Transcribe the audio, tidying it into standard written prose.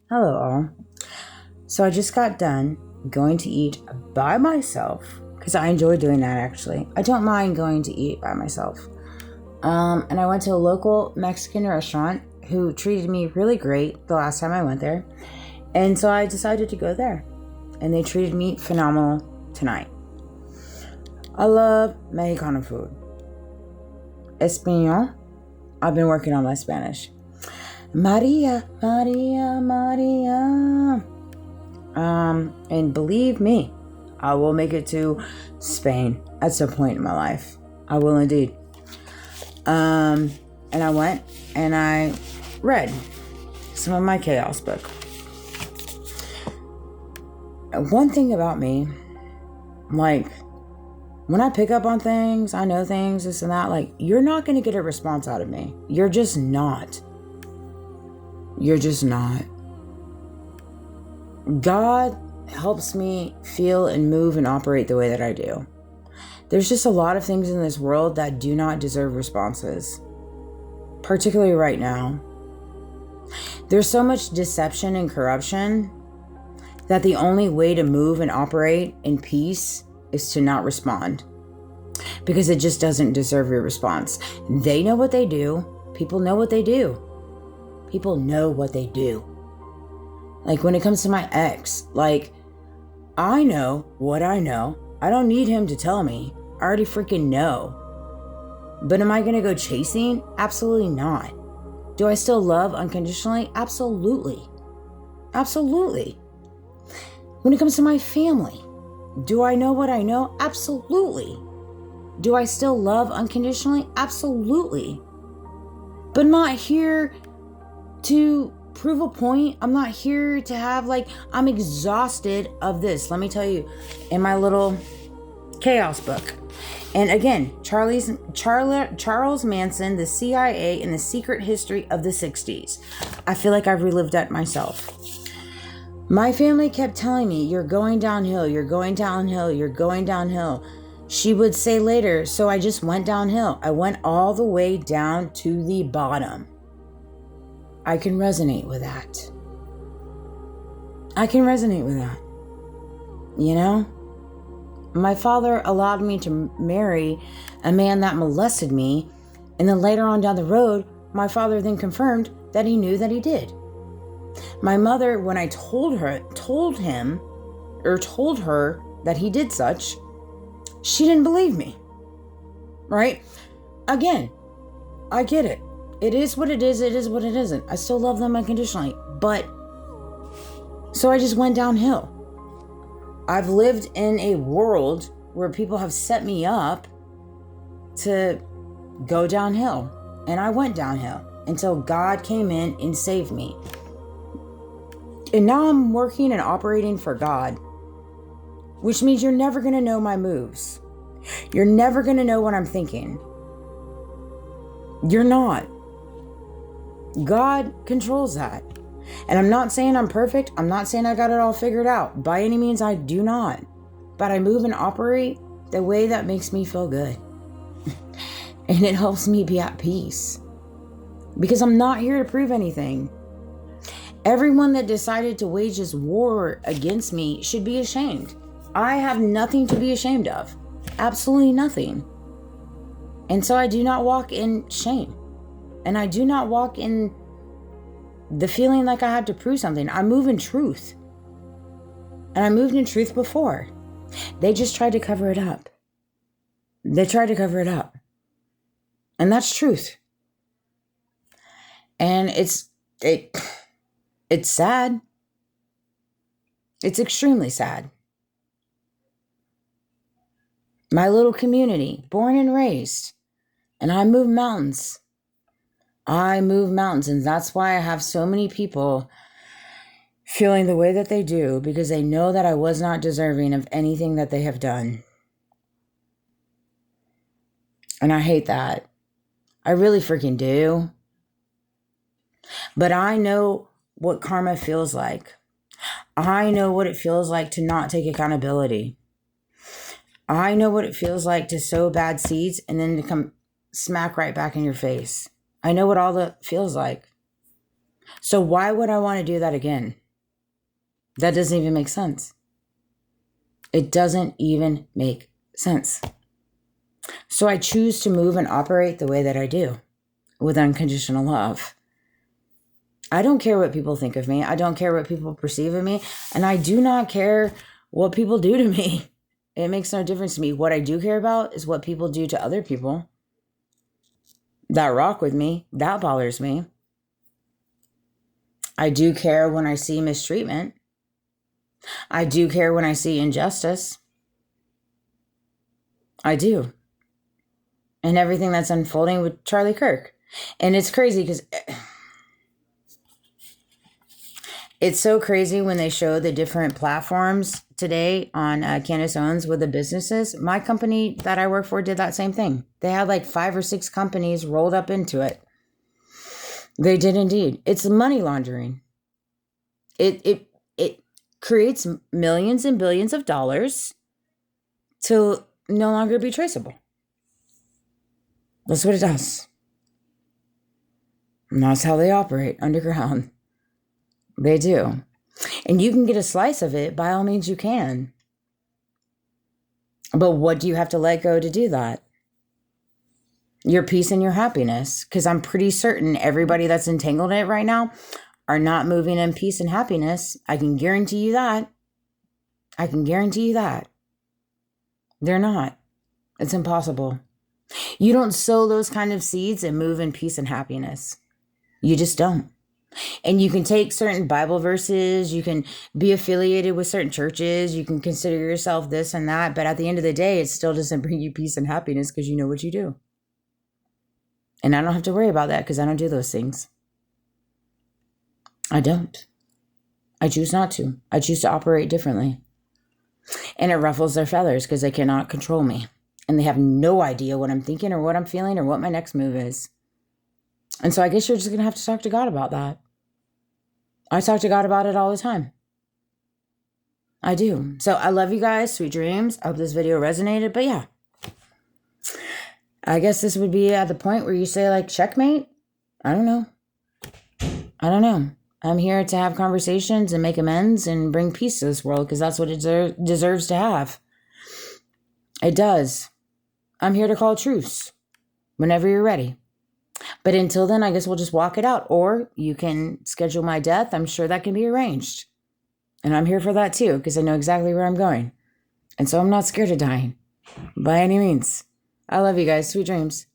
Hello, all. So I just got done going to eat by myself because I enjoy doing that actually. I don't mind going to eat by myself. And I went to a local Mexican restaurant who treated me really great the last time I went there. And so I decided to go there. And they treated me phenomenal tonight. I love Mexicano food. Espanol. I've been working on my Spanish. Maria, Maria, Maria. And believe me, I will make it to Spain at some point in my life. I will indeed. And I went and I read some of my chaos book. One thing about me, like, when I pick up on things, I know things, this and that, like, you're not going to get a response out of me. You're just not. You're just not. God helps me feel and move and operate the way that I do. There's just a lot of things in this world that do not deserve responses, particularly right now. There's so much deception and corruption that the only way to move and operate in peace is to not respond, because it just doesn't deserve your response. They know what they do. People know what they do. People know what they do. Like when it comes to my ex, like, I know what I know. I don't need him to tell me. I already freaking know. But am I going to go chasing? Absolutely not. Do I still love unconditionally? Absolutely. Absolutely. When it comes to my family, do I know what I know? Absolutely. Do I still love unconditionally? Absolutely. But I'm not here to prove a point. I'm not here to have, like, I'm exhausted of this. Let me tell you, in my little chaos book. And again, Charles Manson, the CIA, and the secret history of the 60s. I feel like I've relived that myself. My family kept telling me, you're going downhill, you're going downhill, you're going downhill. She would say later, so I just went downhill. I went all the way down to the bottom. I can resonate with that. I can resonate with that. You know? My father allowed me to marry a man that molested me, and then later on down the road, my father then confirmed that he knew that he did. My mother, when I told her that he did such, she didn't believe me. Right? Again, I get it. It is what it is. It is what it isn't. I still love them unconditionally. But, so I just went downhill. I've lived in a world where people have set me up to go downhill. And I went downhill until God came in and saved me. And now I'm working and operating for God, which means you're never going to know my moves. You're never going to know what I'm thinking. You're not. God controls that. And I'm not saying I'm perfect. I'm not saying I got it all figured out. By any means, I do not. But I move and operate the way that makes me feel good. And it helps me be at peace. Because I'm not here to prove anything. Everyone that decided to wage this war against me should be ashamed. I have nothing to be ashamed of. Absolutely nothing. And so I do not walk in shame. And I do not walk in the feeling like I have to prove something. I move in truth. And I moved in truth before. They just tried to cover it up. They tried to cover it up. And that's truth. And it's sad. It's extremely sad. My little community, born and raised, and I move mountains. I move mountains, and that's why I have so many people feeling the way that they do, because they know that I was not deserving of anything that they have done. And I hate that. I really freaking do. But I know what karma feels like. I know what it feels like to not take accountability. I know what it feels like to sow bad seeds and then to come smack right back in your face. I know what all that feels like. So why would I want to do that again? That doesn't even make sense. It doesn't even make sense. So I choose to move and operate the way that I do, with unconditional love. I don't care what people think of me. I don't care what people perceive of me. And I do not care what people do to me. It makes no difference to me. What I do care about is what people do to other people that rock with me. That bothers me. I do care when I see mistreatment. I do care when I see injustice. I do. And everything that's unfolding with Charlie Kirk. And it's crazy because it's so crazy when they show the different platforms today on Candace Owens with the businesses. My company that I work for did that same thing. They had like 5 or 6 companies rolled up into it. They did indeed. It's money laundering. It creates millions and billions of dollars to no longer be traceable. That's what it does. And that's how they operate underground. They do. And you can get a slice of it. By all means, you can. But what do you have to let go to do that? Your peace and your happiness. Because I'm pretty certain everybody that's entangled in it right now are not moving in peace and happiness. I can guarantee you that. I can guarantee you that. They're not. It's impossible. You don't sow those kind of seeds and move in peace and happiness. You just don't. And you can take certain Bible verses, you can be affiliated with certain churches, you can consider yourself this and that, but at the end of the day, it still doesn't bring you peace and happiness because you know what you do. And I don't have to worry about that because I don't do those things. I don't. I choose not to. I choose to operate differently. And it ruffles their feathers because they cannot control me. And they have no idea what I'm thinking or what I'm feeling or what my next move is. And so I guess you're just going to have to talk to God about that. I talk to God about it all the time. I do. So I love you guys. Sweet dreams. I hope this video resonated. But yeah, I guess this would be at the point where you say like checkmate. I don't know. I'm here to have conversations and make amends and bring peace to this world because that's what it deserves to have. It does. I'm here to call truce whenever you're ready. But until then, I guess we'll just walk it out. Or you can schedule my death. I'm sure that can be arranged. And I'm here for that too, because I know exactly where I'm going. And so I'm not scared of dying by any means. I love you guys. Sweet dreams.